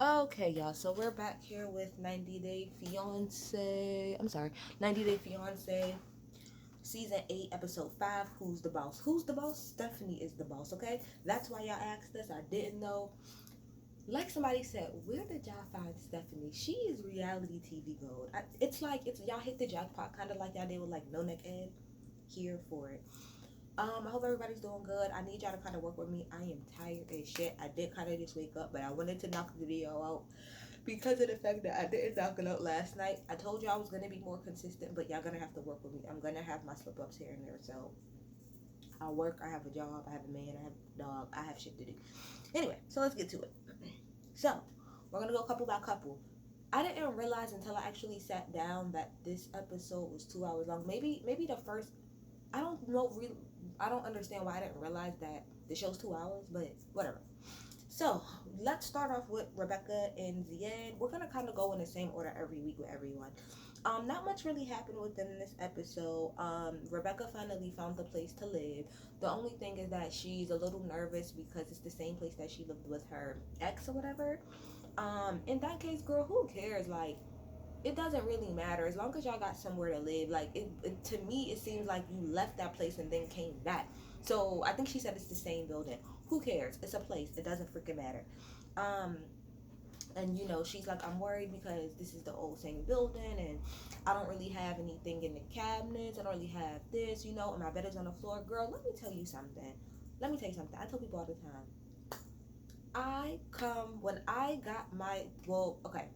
Okay, y'all, so we're back here with 90 Day Fiance. I'm sorry, 90 Day Fiance, Season 8, Episode 5. Who's the boss? Who's the boss? Stephanie is the boss, okay? That's why y'all asked us. I didn't know. Like somebody said, where did y'all find Stephanie? She is reality TV gold. It's like, it's y'all hit the jackpot, kind of like y'all did with like No Neck Ed. Here for it. I hope everybody's doing good. I need y'all to kind of work with me. I am tired as shit. I did kind of just wake up, but I wanted to knock the video out because of the fact that I didn't knock it out last night. I told you I was gonna be more consistent, but y'all gonna have to work with me. I'm gonna have my slip ups here and there. So I work, I have a job, I have a man, I have a dog, I have shit to do. Anyway, so let's get to it. So we're gonna go couple by couple. I didn't realize until I actually sat down that this episode was 2 hours long. Maybe the first, I don't know really, I don't understand why I didn't realize that the show's 2 hours, but whatever. So let's start off with Rebecca and Zied. We're gonna kind of go in the same order every week with everyone. Not much really happened with them in this episode. Rebecca finally found the place to live. The only thing is that she's a little nervous because it's the same place that she lived with her ex or whatever. In that case, girl, who cares? Like, it doesn't really matter as long as y'all got somewhere to live. Like, to me, it seems like you left that place and then came back. So I think she said it's the same building. Who cares? It's a place. It doesn't freaking matter. Um, and she's like, I'm worried because this is the old same building, and I don't really have anything in the cabinets. I don't really have this, and my bed is on the floor. Girl, let me tell you something. I tell people all the time. When I got okay,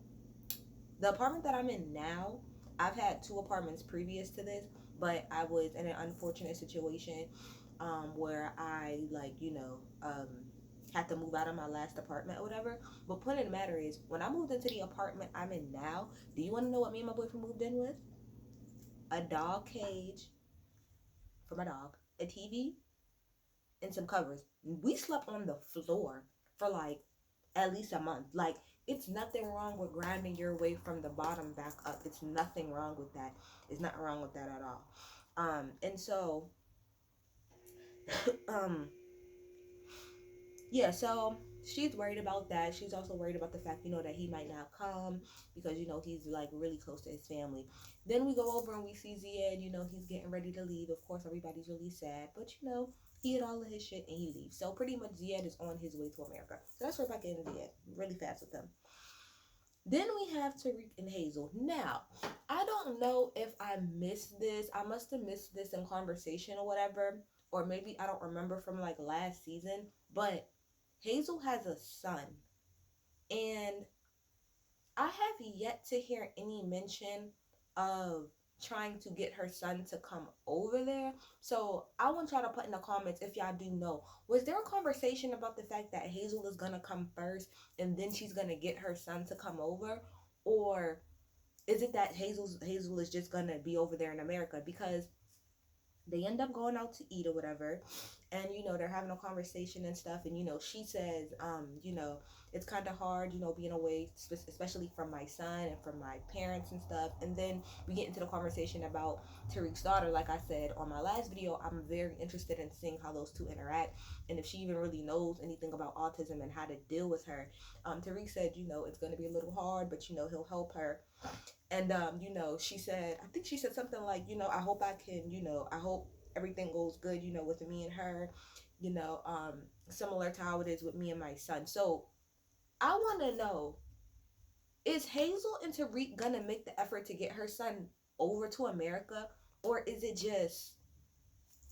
the apartment that I'm in now, I've had two apartments previous to this, but I was in an unfortunate situation where I had to move out of my last apartment or whatever. But point of the matter is, when I moved into the apartment I'm in now, do you want to know what me and my boyfriend moved in with? A dog cage for my dog, a TV, and some covers. We slept on the floor for like at least a month. Like, it's nothing wrong with grinding your way from the bottom back up. It's nothing wrong with that. It's not wrong with that at all. And so, um, yeah, so she's worried about that. She's also worried about the fact, that he might not come because, he's like really close to his family. Then we go over and we see Ziad, he's getting ready to leave. Of course, everybody's really sad, but he had all of his shit and he leaves. So pretty much Ziad is on his way to America. So that's Rebecca and Ziad, really fast with them. Then we have Tariq and Hazel. Now, I don't know if I missed this. I must have missed this in conversation or whatever. Or maybe I don't remember from like last season. But Hazel has a son. And I have yet to hear any mention of trying to get her son to come over there. So I want y'all to put in the comments if y'all do know. Was there a conversation about the fact that Hazel is gonna come first and then she's gonna get her son to come over? Or is it that Hazel is just gonna be over there in America? Because they end up going out to eat or whatever, and they're having a conversation and stuff, and she says, it's kind of hard, being away, especially from my son and from my parents and stuff. And then we get into the conversation about Tariq's daughter. Like I said on my last video, I'm very interested in seeing how those two interact and if she even really knows anything about autism and how to deal with her. Tariq said, it's going to be a little hard, but he'll help her. And she said, I think she said something like, I hope I can, I hope everything goes good, with me and her, you know, um, similar to how it is with me and my son. So I want to know, is Hazel and Tariq gonna make the effort to get her son over to America, or is it just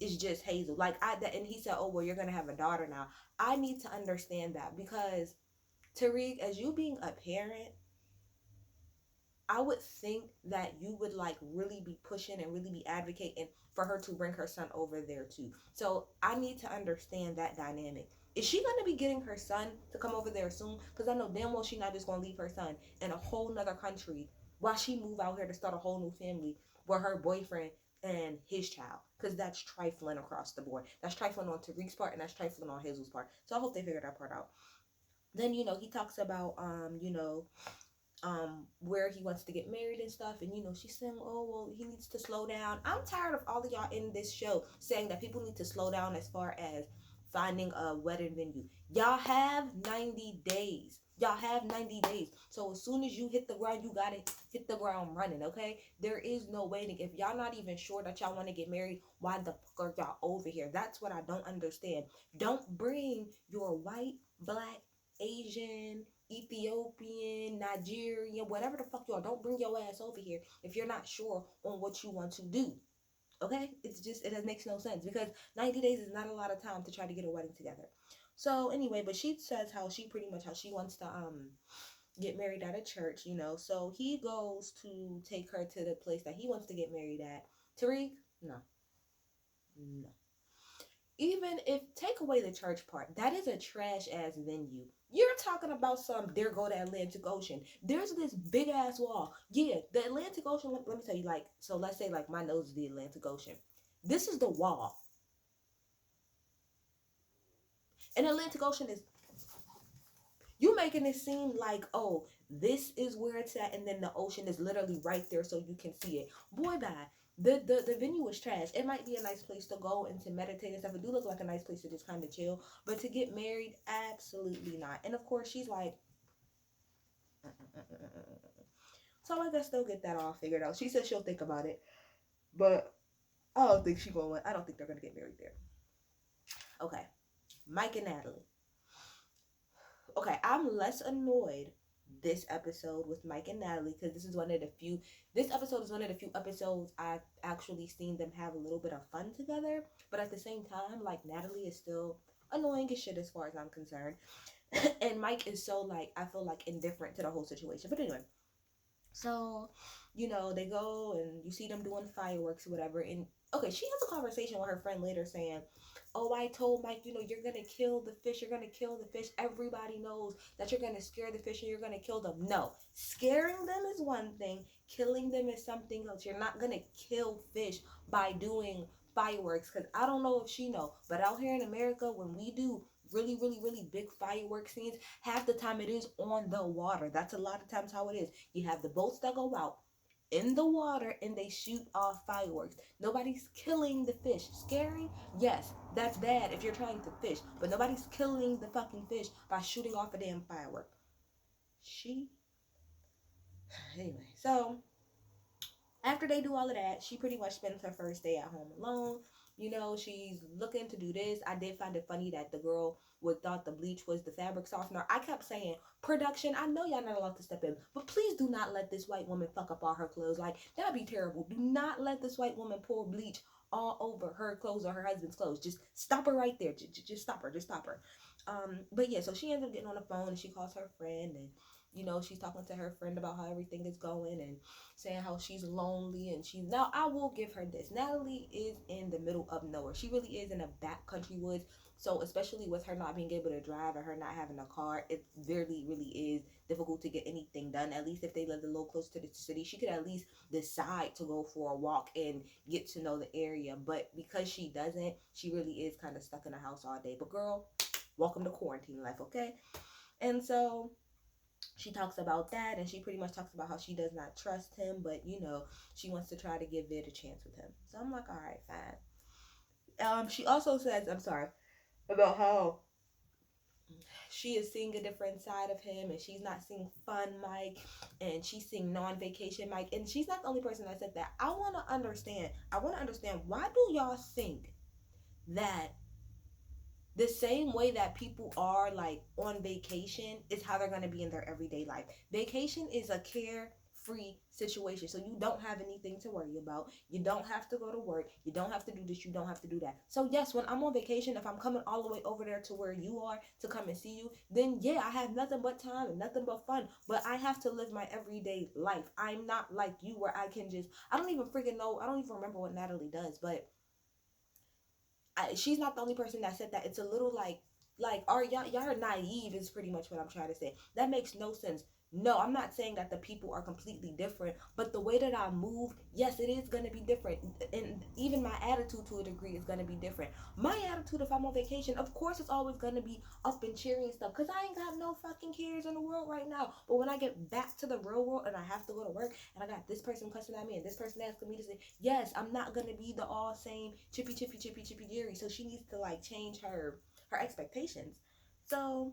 it's just Hazel? Like, and he said, oh well, you're gonna have a daughter now. I need to understand that because Tariq, as you being a parent, I would think that you would like really be pushing and really be advocating for her to bring her son over there too. So I need to understand that dynamic. Is she gonna be getting her son to come over there soon? Because I know damn well she's not just gonna leave her son in a whole nother country while she move out here to start a whole new family with her boyfriend and his child. Because that's trifling across the board. That's trifling on Tariq's part and that's trifling on Hazel's part. So I hope they figure that part out. Then he talks about where he wants to get married and stuff, and she's saying, oh well, he needs to slow down. I'm tired of all of y'all in this show saying that people need to slow down as far as finding a wedding venue. Y'all have 90 days. Y'all have 90 days. So as soon as you hit the ground, you gotta hit the ground running, okay? There is no waiting. If y'all not even sure that y'all want to get married, why the fuck are y'all over here? That's what I don't understand. Don't bring your white, black, Asian, Ethiopian, Nigerian, whatever the fuck you are. Don't bring your ass over here if you're not sure on what you want to do. Okay? It's just, it makes no sense because 90 days is not a lot of time to try to get a wedding together. So anyway, but she says how she pretty much how she wants to get married at a church, you know. So he goes to take her to the place that he wants to get married at. Tariq, no, no. Even if take away the church part, that is a trash ass venue. You're talking about some there go the Atlantic Ocean. There's this big ass wall. Yeah, the Atlantic Ocean, let me tell you, like, so let's say like my nose is the Atlantic Ocean. This is the wall. And Atlantic Ocean is, you making it seem like, oh, this is where it's at, and then the ocean is literally right there so you can see it. Boy, bye. The venue was trash. It might be a nice place to go and to meditate and stuff. It do look like a nice place to just kind of chill. But to get married, absolutely not. And of course, she's like, so I guess they'll get that all figured out. She said she'll think about it. But I don't think I don't think they're going to get married there. Okay. Mike and Natalie. Okay, I'm less annoyed this episode with Mike and Natalie because this episode is one of the few episodes I've actually seen them have a little bit of fun together. But at the same time, like, Natalie is still annoying as shit as far as I'm concerned. And Mike is so, like, I feel like indifferent to the whole situation. But anyway, so, you know, they go and you see them doing fireworks or whatever. And okay, she has a conversation with her friend later saying, oh, I told Mike, you know, you're going to kill the fish. You're going to kill the fish. Everybody knows that you're going to scare the fish and you're going to kill them. No, scaring them is one thing. Killing them is something else. You're not going to kill fish by doing fireworks. Because I don't know if she know, but out here in America, when we do really, really, really big firework scenes, half the time it is on the water. That's a lot of times how it is. You have the boats that go out in the water and they shoot off fireworks. Nobody's killing the fish. Scaring? Yes, that's bad if you're trying to fish, but nobody's killing the fucking fish by shooting off a damn firework. Anyway, so after they do all of that, she pretty much spends her first day at home alone. You know, she's looking to do this. I did find it funny that the girl would thought the bleach was the fabric softener. I kept saying, production, I know y'all not allowed to step in, but please do not let this white woman fuck up all her clothes. Like, that'd be terrible. Do not let this white woman pour bleach all over her clothes or her husband's clothes. Just stop her right there. Just stop her. Just stop her. But yeah, so she ends up getting on the phone and she calls her friend, and you know, she's talking to her friend about how everything is going and saying how she's lonely. And now I will give her this. Natalie is in the middle of nowhere. She really is in a backcountry woods. So especially with her not being able to drive or her not having a car, it really is difficult to get anything done. At least if they lived a little close to the city, she could at least decide to go for a walk and get to know the area. But because she doesn't, she really is kind of stuck in the house all day. But girl, welcome to quarantine life, okay? And so she talks about that, and she pretty much talks about how she does not trust him, but you know, she wants to try to give Vid a chance with him. So I'm like, all right, fine. She also says, I'm sorry, about how she is seeing a different side of him, and she's not seeing fun Mike, and she's seeing non-vacation Mike, and she's not the only person that said that. I want to understand why do y'all think that the same way that people are like on vacation is how they're going to be in their everyday life. Vacation is a carefree situation. So you don't have anything to worry about. You don't have to go to work. You don't have to do this. You don't have to do that. So yes, when I'm on vacation, if I'm coming all the way over there to where you are to come and see you, then yeah, I have nothing but time and nothing but fun. But I have to live my everyday life. I'm not like you where I can just, I don't even freaking know. I don't even remember what Natalie does, but she's not the only person that said that. It's a little like are y'all are naive is pretty much what I'm trying to say. That makes no sense. No, I'm not saying that the people are completely different, but the way that I move, yes, it is going to be different. And even my attitude to a degree is going to be different. My attitude if I'm on vacation, of course, it's always going to be up and cheery and stuff, because I ain't got no fucking cares in the world right now. But when I get back to the real world and I have to go to work and I got this person cussing at me and this person asking me to say, yes, I'm not going to be the all same chippy jerry. So she needs to like change her expectations. So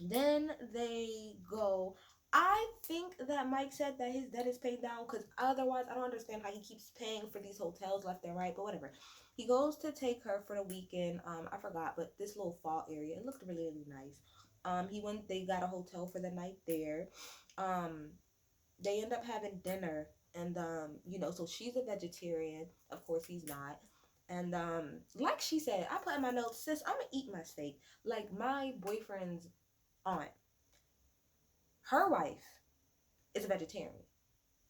Then they go. I think that Mike said that his debt is paid down because otherwise I don't understand how he keeps paying for these hotels left and right, but whatever. He goes to take her for the weekend. I forgot, but this little fall area. It looked really, really nice. He went, they got a hotel for the night there. Um, they end up having dinner and so she's a vegetarian. Of course he's not. And like she said, I put in my notes, sis, I'm gonna eat my steak. Like my boyfriend's aunt, her wife is a vegetarian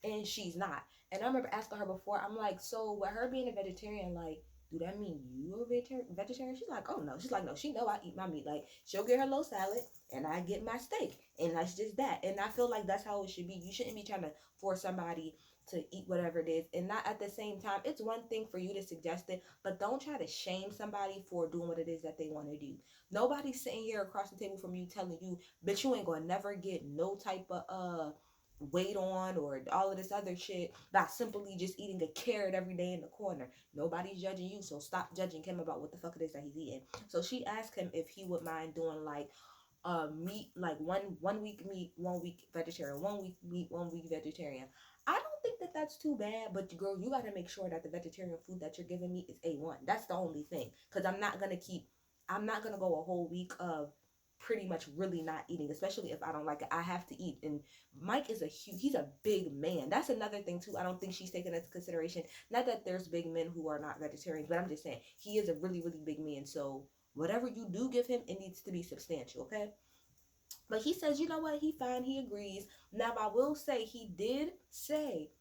and she's not. And I remember asking her before, I'm like, so with her being a vegetarian, like, do that mean you a vegetarian? She's like, oh no. She's like, no, she know I eat my meat. Like, she'll get her little salad and I get my steak. And that's just that. And I feel like that's how it should be. You shouldn't be trying to force somebody to eat whatever it is. And not at the same time, it's one thing for you to suggest it, but don't try to shame somebody for doing what it is that they want to do. Nobody's sitting here across the table from you telling you, bitch, you ain't gonna never get no type of weight on or all of this other shit by simply just eating a carrot every day in the corner. Nobody's judging you, so stop judging him about what the fuck it is that he's eating. So she asked him if he would mind doing like meat, like one week meat, 1 week vegetarian, 1 week meat, 1 week vegetarian. I don't think that that's too bad, but girl, you got to make sure that the vegetarian food that you're giving me is A1. That's the only thing, because I'm not gonna go a whole week of pretty much really not eating, especially if I don't like it. I have to eat. And Mike is he's a big man. That's another thing too. I don't think she's taking into consideration. Not that there's big men who are not vegetarians, but I'm just saying he is a really, really big man. So whatever you do give him, it needs to be substantial, okay? But he says, you know what, he fine, he agrees. Now I will say he did say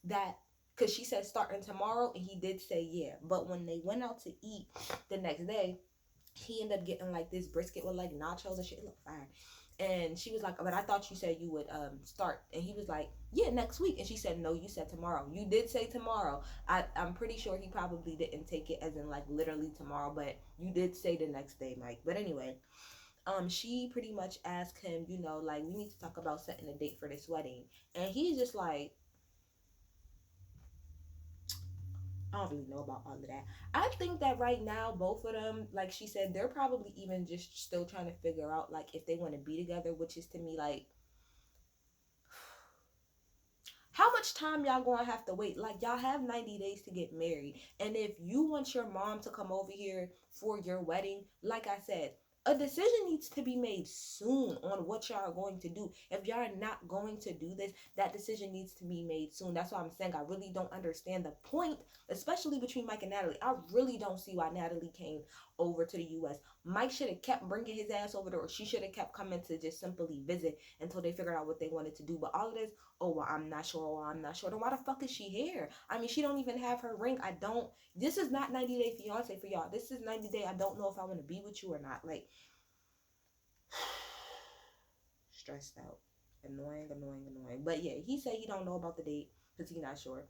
that, because she said starting tomorrow, and he did say yeah. But when they went out to eat the next day, he ended up getting like this brisket with like nachos and shit. It looked fire. And she was like, but I thought you said you would start. And he was like, yeah, next week. And she said, no, you said tomorrow. You did say tomorrow. I'm pretty sure he probably didn't take it as in like literally tomorrow, but you did say the next day, Mike. But anyway, she pretty much asked him, like, we need to talk about setting a date for this wedding. And he's just like, I don't really know about all of that. I think that right now, both of them, like she said, they're probably even just still trying to figure out, like, if they want to be together, which is to me, like, how much time y'all gonna have to wait? Like, y'all have 90 days to get married. And if you want your mom to come over here for your wedding, like I said, a decision needs to be made soon on what y'all are going to do. If y'all are not going to do this, that decision needs to be made soon. That's why I'm saying I really don't understand the point, especially between Mike and Natalie. I really don't see why Natalie came over to the U.S. Mike should have kept bringing his ass over there, or she should have kept coming to just simply visit until they figured out what they wanted to do. But all of this, oh, well, I'm not sure, oh, I'm not sure. Then why the fuck is she here? I mean, she don't even have her ring. This is not 90 Day Fiance for y'all. This is 90 Day, I don't know if I want to be with you or not. Like, stressed out. Annoying, annoying, annoying. But yeah, he said he don't know about the date because he's not sure.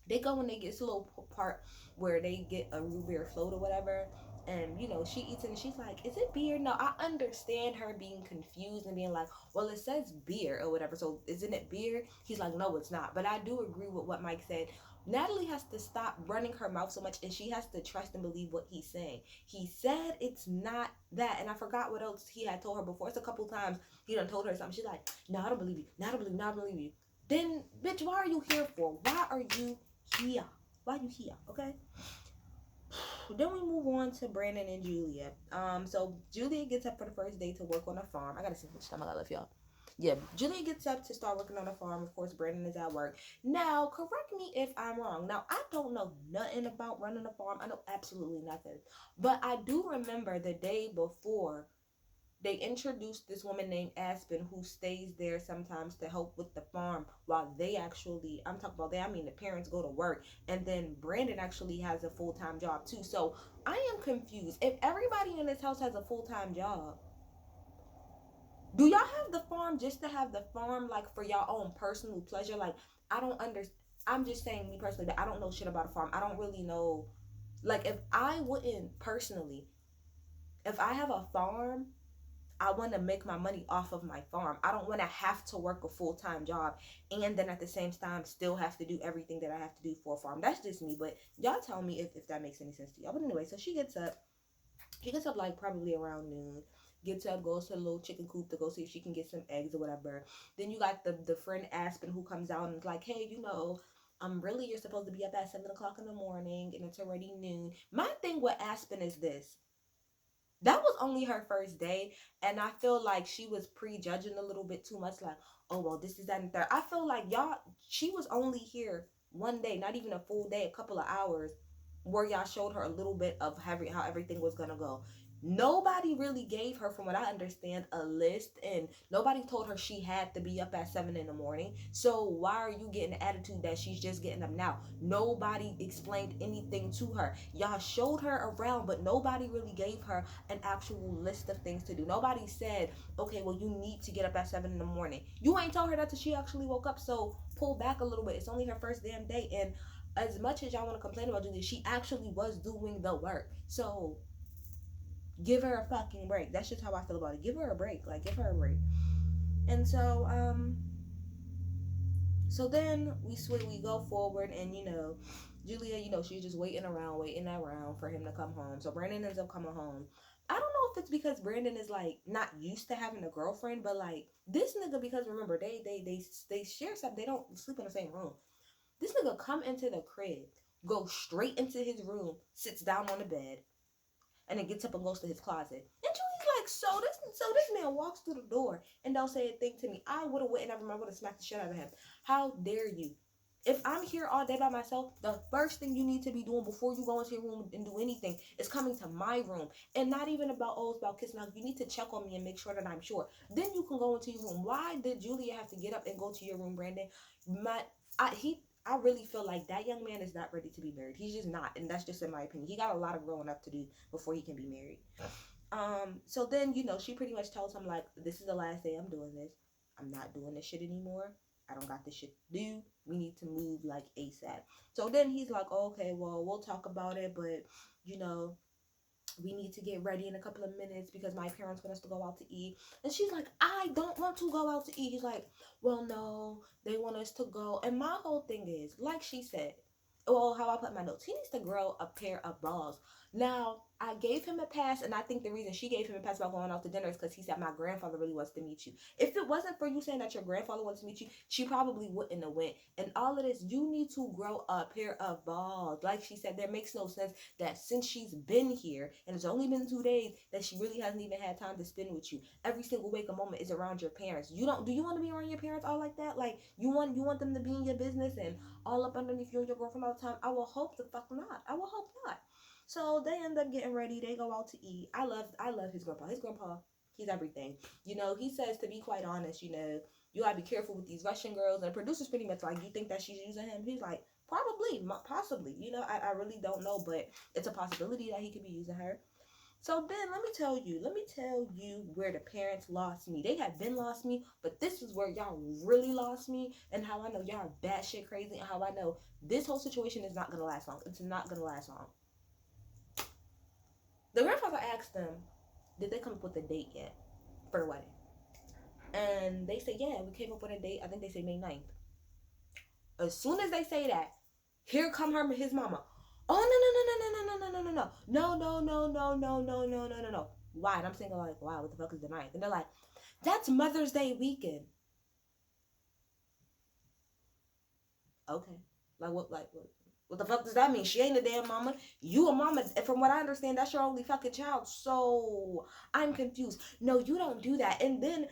They go when they get to a little part where they get a root beer float or whatever, and she eats it and she's like, is it beer? No, I understand her being confused and being like, well, it says beer or whatever, so isn't it beer? He's like, no, it's not. But I do agree with what Mike said. Natalie has to stop running her mouth so much, and she has to trust and believe what he's saying. He said it's not that, and I forgot what else he had told her before. It's a couple times he done told her something. She's like, no, I don't believe you. No, I don't believe you. No, I don't believe you. Then, bitch, why are you here for? Why are you here? Why you here? Okay. Then we move on to Brandon and Julia. So Julia gets up for the first day to work on a farm. I gotta see which time I left y'all. Yeah, Julia gets up to start working on a farm. Of course, Brandon is at work. Now, correct me if I'm wrong. Now, I don't know nothing about running a farm. I know absolutely nothing. But I do remember the day before they introduced this woman named Aspen who stays there sometimes to help with the farm while I'm talking about they, I mean the parents go to work, and then Brandon actually has a full-time job too. So I am confused. If everybody in this house has a full-time job, do y'all have the farm just to have the farm, like for y'all own personal pleasure? Like, I don't understand. I'm just saying, me personally, that I don't know shit about a farm. I don't really know. Like, if I wouldn't personally, if I have a farm, I want to make my money off of my farm. I don't want to have to work a full-time job and then at the same time still have to do everything that I have to do for a farm. That's just me, but y'all tell me if that makes any sense to y'all. But anyway, so she gets up like probably around noon. gets up, goes to the little chicken coop to go see if she can get some eggs or whatever. Then you got the friend Aspen who comes out and is like, hey, really, you're supposed to be up at 7 o'clock in the morning and it's already noon. My thing with Aspen is this. That was only her first day, and I feel like she was prejudging a little bit too much. Like, oh well, this is that and third. I feel like she was only here one day, not even a full day, a couple of hours, where y'all showed her a little bit of how everything was gonna go. Nobody really gave her, from what I understand, a list, and nobody told her she had to be up at 7 in the morning. So why are you getting the attitude that she's just getting up now? Nobody explained anything to her. Y'all showed her around, but nobody really gave her an actual list of things to do. Nobody said, okay, well, you need to get up at 7 in the morning. You ain't told her that till she actually woke up. So pull back a little bit. It's only her first damn day, and as much as y'all want to complain about Julia, she actually was doing the work. So give her a fucking break. That's just how I feel about it. Give her a break. Like, give her a break. And so then we go forward, and Julia, she's just waiting around for him to come home. So Brandon ends up coming home. I don't know if it's because Brandon is like not used to having a girlfriend, but like this nigga, because remember they share something. They don't sleep in the same room. This nigga come into the crib, go straight into his room, sits down on the bed, and then gets up and goes to his closet. And Julie's like, so this man walks through the door and don't say a thing to me. I would have went and I would have smacked the shit out of him. How dare you? If I'm here all day by myself, the first thing you need to be doing before you go into your room and do anything is coming to my room. And not even about, it's about kissing. Now, you need to check on me and make sure that I'm sure. Then you can go into your room. Why did Julia have to get up and go to your room, Brandon? I really feel like that young man is not ready to be married. He's just not, and that's just in my opinion. He got a lot of growing up to do before he can be married. So then, she pretty much tells him, like, this is the last day I'm doing this. I'm not doing this shit anymore. I don't got this shit to do. We need to move, like, ASAP. So then he's like, okay, well, we'll talk about it, but, we need to get ready in a couple of minutes because my parents want us to go out to eat. And she's like, I don't want to go out to eat. He's like, well, no, they want us to go. And my whole thing is, like she said, how I put my notes, he needs to grow a pair of balls. Now, I gave him a pass, and I think the reason she gave him a pass about going out to dinner is because he said, my grandfather really wants to meet you. If it wasn't for you saying that your grandfather wants to meet you, she probably wouldn't have went. And all of this, you need to grow a pair of balls. Like she said, there makes no sense that since she's been here, and it's only been 2 days, that she really hasn't even had time to spend with you. Every single waking moment is around your parents. Do you want to be around your parents all like that? Like, you want them to be in your business and all up underneath you and your girlfriend all the time? I will hope the fuck not. I will hope not. So they end up getting ready. They go out to eat. I love his grandpa. His grandpa, he's everything. He says, to be quite honest, you gotta be careful with these Russian girls. And the producer's pretty much like, you think that she's using him? He's like, probably, possibly. I really don't know, but it's a possibility that he could be using her. So then let me tell you where the parents lost me. They have been lost me, but this is where y'all really lost me, and how I know y'all are batshit crazy, and how I know this whole situation is not gonna last long. It's not gonna last long. The grandfather asked them, did they come up with a date yet for the wedding? And they said, yeah, we came up with a date. I think they say May 9th. As soon as they say that, here come his mama. Oh, no. Why? And I'm thinking like, wow, what the fuck is the 9th? And they're like, that's Mother's Day weekend. Okay. What the fuck does that mean? She ain't a damn mama. You a mama. From what I understand, that's your only fucking child. So I'm confused. No, you don't do that. And then,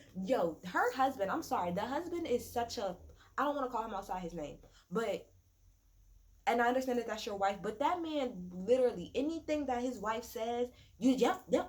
her husband, I'm sorry, the husband is such a, I don't want to call him outside his name, but, and I understand that that's your wife, but that man, literally, anything that his wife says, yep, you're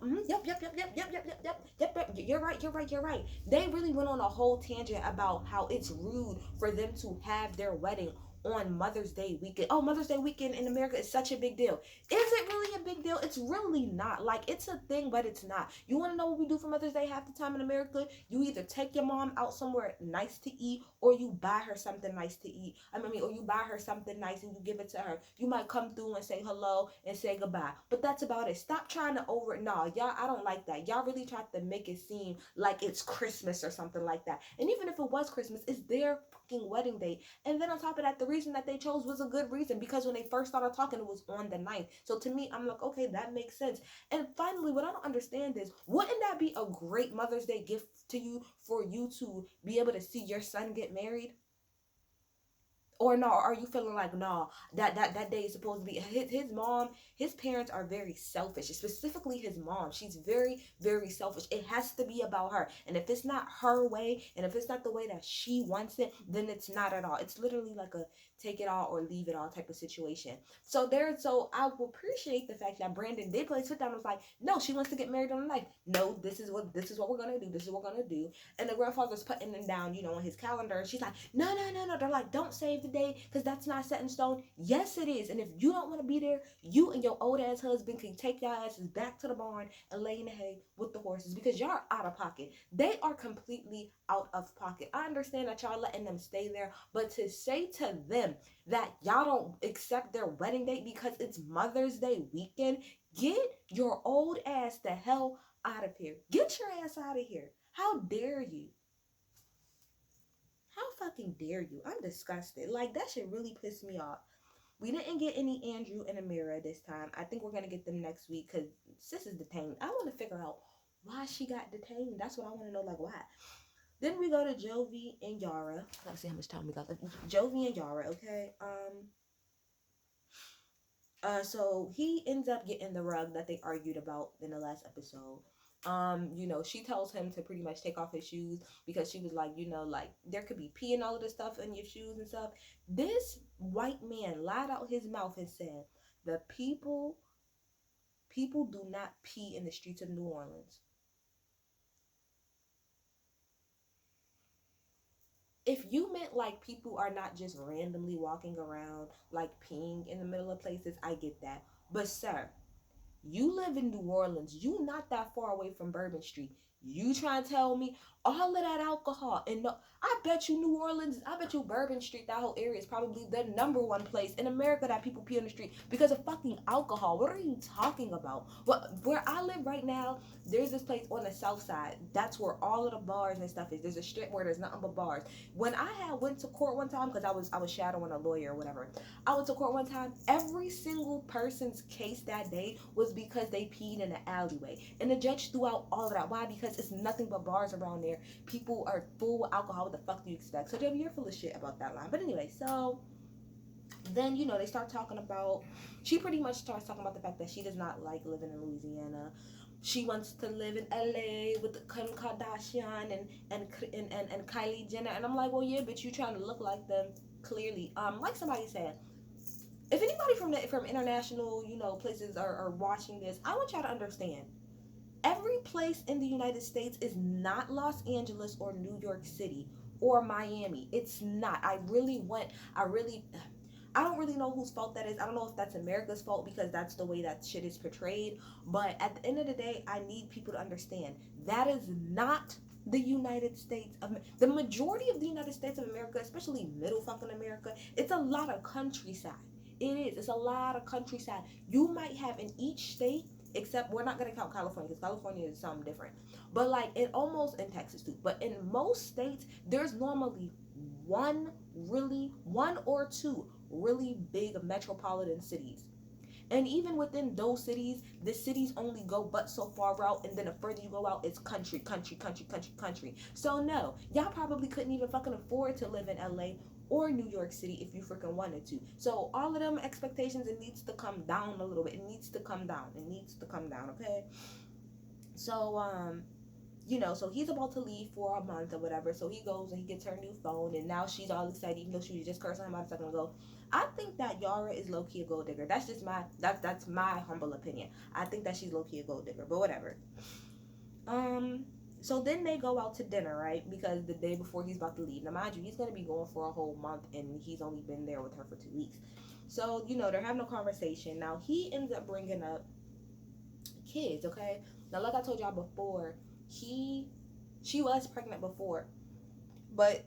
right. They really went on a whole tangent about how it's rude for them to have their wedding on Mother's Day weekend. Oh, Mother's Day weekend in America is such a big deal. Is it really a big deal? It's really not. Like, it's a thing, but it's not. You want to know what we do for Mother's Day half the time in America? You either take your mom out somewhere nice to eat, or you buy her something nice to eat. Or you buy her something nice and you give it to her. You might come through and say hello and say goodbye, but that's about it. Stop trying to y'all, I don't like that. Y'all really tried to make it seem like it's Christmas or something like that. And even if it was Christmas, it's their fucking wedding day. And then on top of that, the reason that they chose was a good reason, because when they first started talking, it was on the ninth. So to me, I'm like, okay, that makes sense. And finally, what I don't understand is, wouldn't that be a great Mother's Day gift to you, for you to be able to see your son get married? Or no, are you feeling like, no, that day is supposed to be his mom, his parents are very selfish, specifically his mom. She's very, very selfish. It has to be about her, and if it's not her way, and if it's not the way that she wants it, then it's not at all. It's literally like a take it all or leave it all type of situation. So I will appreciate the fact that Brandon did play sit down and was like, no, she wants to get married on the night. No, this is what we're gonna do. This is what we're gonna do. And the grandfather's putting them down, on his calendar. And she's like, no, no, no, no. They're like, don't save the day, because that's not set in stone. Yes, it is. And if you don't want to be there, you and your old ass husband can take your asses back to the barn and lay in the hay with the horses, because y'all are out of pocket. They are completely out of pocket. I understand that y'all letting them stay there, but to say to them that y'all don't accept their wedding date because it's Mother's Day weekend, get your old ass the hell out of here. Get your ass out of here. How dare you? How fucking dare you? I'm disgusted. Like, that shit really pissed me off. We didn't get any Andrew and Amira this time. I think we're going to get them next week, because sis is detained. I want to figure out why she got detained. That's what I want to know, like, why. Then we go to Jovi and Yara. Let's see how much time we got. Jovi and Yara, okay? So he ends up getting the rug that they argued about in the last episode. She tells him to pretty much take off his shoes, because she was like, like, there could be pee and all of this stuff in your shoes and stuff. This white man lied out his mouth and said, the people do not pee in the streets of New Orleans. If you meant like people are not just randomly walking around like peeing in the middle of places, I get that. But sir, you live in New Orleans. You not that far away from Bourbon Street. You trying to tell me all of that alcohol? And no, I bet you New Orleans, I bet you Bourbon Street, that whole area is probably the number one place in America that people pee on the street because of fucking alcohol. What are you talking about? Where I live right now, there's this place on the south side. That's where all of the bars and stuff is. There's a strip where there's nothing but bars. When I went to court one time, because I was shadowing a lawyer or whatever, I went to court one time. Every single person's case that day was because they peed in the alleyway, and the judge threw out all of that. Why? Because it's nothing but bars around there. People are full with alcohol. What the fuck do you expect? So Debbie, you're full of shit about that line. But anyway, so then they start talking about. She pretty much starts talking about the fact that she does not like living in Louisiana. She wants to live in LA with Kim Kardashian and Kylie Jenner. And I'm like, well, yeah, but you trying to look like them clearly. Like somebody said, if anybody from international, places are watching this, I want y'all to understand. Every place in the United States is not Los Angeles or New York City or Miami. It's not. I don't really know whose fault that is. I don't know if that's America's fault because that's the way that shit is portrayed. But at the end of the day, I need people to understand that is not the United States of the majority of the United States of America, especially middle fucking America. It's a lot of countryside. It is. It's a lot of countryside. You might have in each state, except we're not going to count California because California is something different. But like in Texas too. But in most states, there's normally one or two really big metropolitan cities. And even within those cities, the cities only go but so far out, and then the further you go out, it's country. So no, y'all probably couldn't even fucking afford to live in LA or New York City if you freaking wanted to. So all of them expectations, it needs to come down a little bit. It needs to come down, okay? So so he's about to leave for a month or whatever. So he goes and he gets her new phone, and now she's all excited, even though she was just cursing him out a second ago. I think that Yara is low key a gold digger. That's just that's my humble opinion. I think that she's low key a gold digger, but whatever. So then they go out to dinner, right? Because the day before he's about to leave. Now, mind you, he's gonna be going for a whole month, and he's only been there with her for 2 weeks. So they're having a conversation. Now he ends up bringing up kids. Okay. Now, like I told y'all before, she was pregnant before, but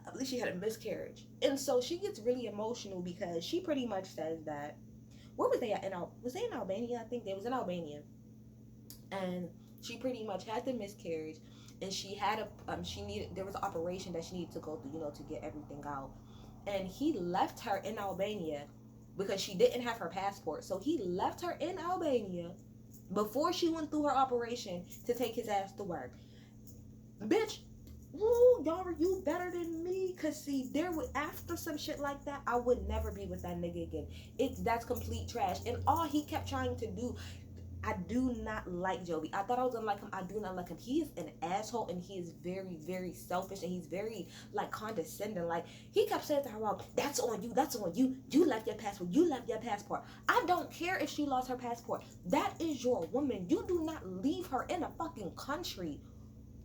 at least she had a miscarriage. And so she gets really emotional because she pretty much says that, where was they at? Was they in Albania? I think they was in Albania. And she pretty much had the miscarriage, and she had there was an operation that she needed to go through, to get everything out. and he left her in Albania because she didn't have her passport. So he left her in Albania before she went through her operation to take his ass to work. Bitch, ooh, y'all, you better than me. Cause see, after some shit like that, I would never be with that nigga again. That's complete trash. And all he kept trying to do, I do not like Jovi. I thought I was gonna like him. I do not like him. He is an asshole, and he is very, very selfish, and he's very like condescending. Like he kept saying to her, "Well, that's on you. That's on you. You left your passport. You left your passport. I don't care if she lost her passport. That is your woman. You do not leave her in a fucking country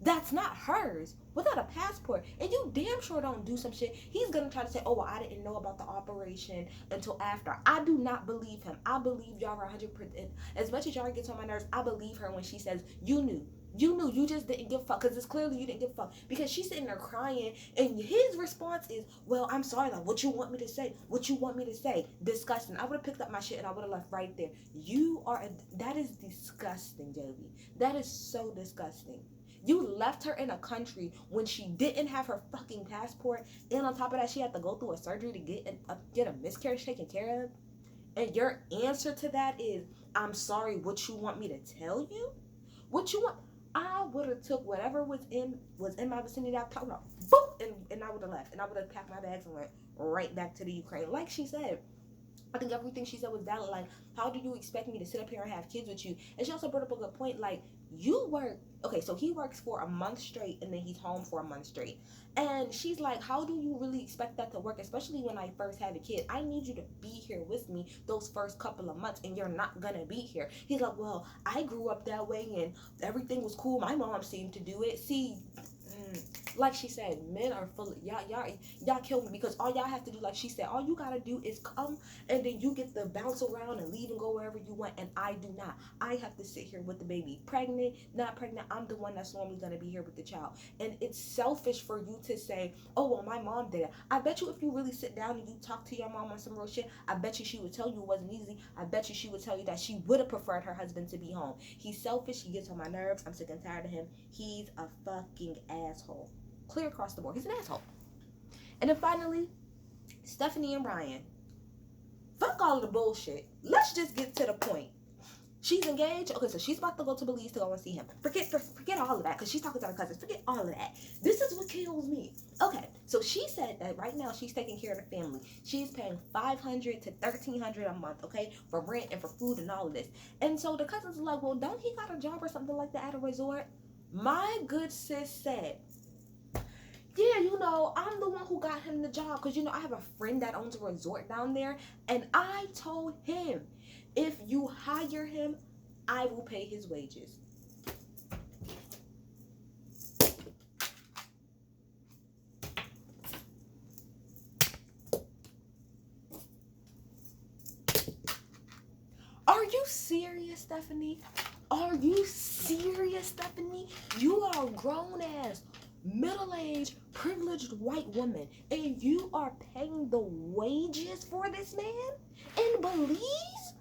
that's not hers without a passport, and you damn sure don't do some shit. He's gonna try to say, oh, well, I didn't know about the operation until after. I do not believe him. I believe y'all are 100%. As much as y'all gets on my nerves, I believe her when she says, you knew, you just didn't give a fuck, because it's clearly you didn't give a fuck, because she's sitting there crying, and his response is, well, I'm sorry, like, what you want me to say? What you want me to say? Disgusting. I would have picked up my shit and I would have left right there. That is disgusting, Jovi. That is so disgusting. You left her in a country when she didn't have her fucking passport, and on top of that, she had to go through a surgery to get a miscarriage taken care of. And your answer to that is, I'm sorry, what you want me to tell you? What you want? I would have took whatever was in my vicinity, I would have, boop, and I would have left. And I would have packed my bags and went right back to the Ukraine. Like she said, I think everything she said was valid. Like, how do you expect me to sit up here and have kids with you? And she also brought up a good point. Like, you work, okay, so he works for a month straight and then he's home for a month straight. And she's like, how do you really expect that to work? Especially when I first had a kid. I need you to be here with me those first couple of months, and you're not gonna be here. He's like, well, I grew up that way and everything was cool. My mom seemed to do it. See, like she said, men are full of y'all kill me, because all y'all have to do, like she said, all you gotta do is come, and then you get to bounce around and leave and go wherever you want, and I do not. I have to sit here with the baby, pregnant, not pregnant. I'm the one that's normally gonna be here with the child, and it's selfish for you to say, oh, well, my mom did it. I bet you if you really sit down and you talk to your mom on some real shit, I bet you she would tell you it wasn't easy. I bet you she would tell you that she would have preferred her husband to be home. He's selfish. He gets on my nerves. I'm sick and tired of him. He's a fucking asshole. Clear across the board. He's an asshole. And then finally, Stephanie and Brian. Fuck all of the bullshit. Let's just get to the point. She's engaged. Okay, so she's about to go to Belize to go and see him. Forget all of that, because she's talking to her cousins. Forget all of that. This is what kills me. Okay, so she said that right now she's taking care of the family. She's paying $500 to $1,300 a month, okay, for rent and for food and all of this. And so the cousins are like, well, don't he got a job or something like that at a resort? My good sis said, yeah, I'm the one who got him the job, because, I have a friend that owns a resort down there, and I told him, if you hire him, I will pay his wages. Are you serious, Stephanie? Are you serious, Stephanie? You are a grown-ass, middle-aged, privileged white woman, and you are paying the wages for this man in Belize?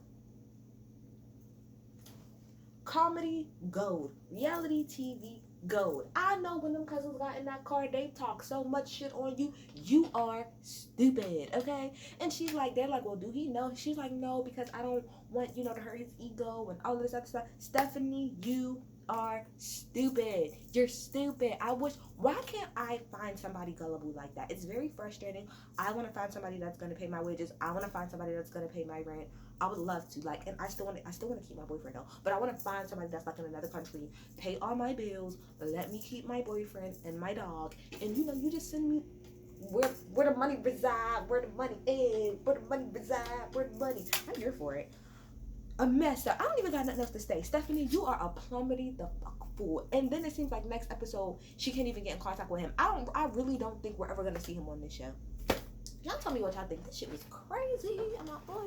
Comedy gold. Reality TV gold. I know when them cousins got in that car, they talk so much shit on you. You are stupid, okay? And they're like, well, do he know? She's like, no, because I don't want, to hurt his ego and all this other stuff. Stephanie, you are stupid. You're stupid. Why can't I find somebody gullible like that? It's very frustrating. I want to find somebody that's going to pay my wages. I want to find somebody that's going to pay my rent. I would love to, and I still want to keep my boyfriend though, but I want to find somebody that's like in another country, pay all my bills, let me keep my boyfriend and my dog, and you just send me where the money reside, where the money is, where the money reside, where the money. I'm here for it. A mess up. I don't even got nothing else to say. Stephanie, you are a plummeting the fuck fool. And then it seems like next episode she can't even get in contact with him. I really don't think we're ever gonna see him on this show. Y'all tell me what y'all think. This shit was crazy. I'm not boy.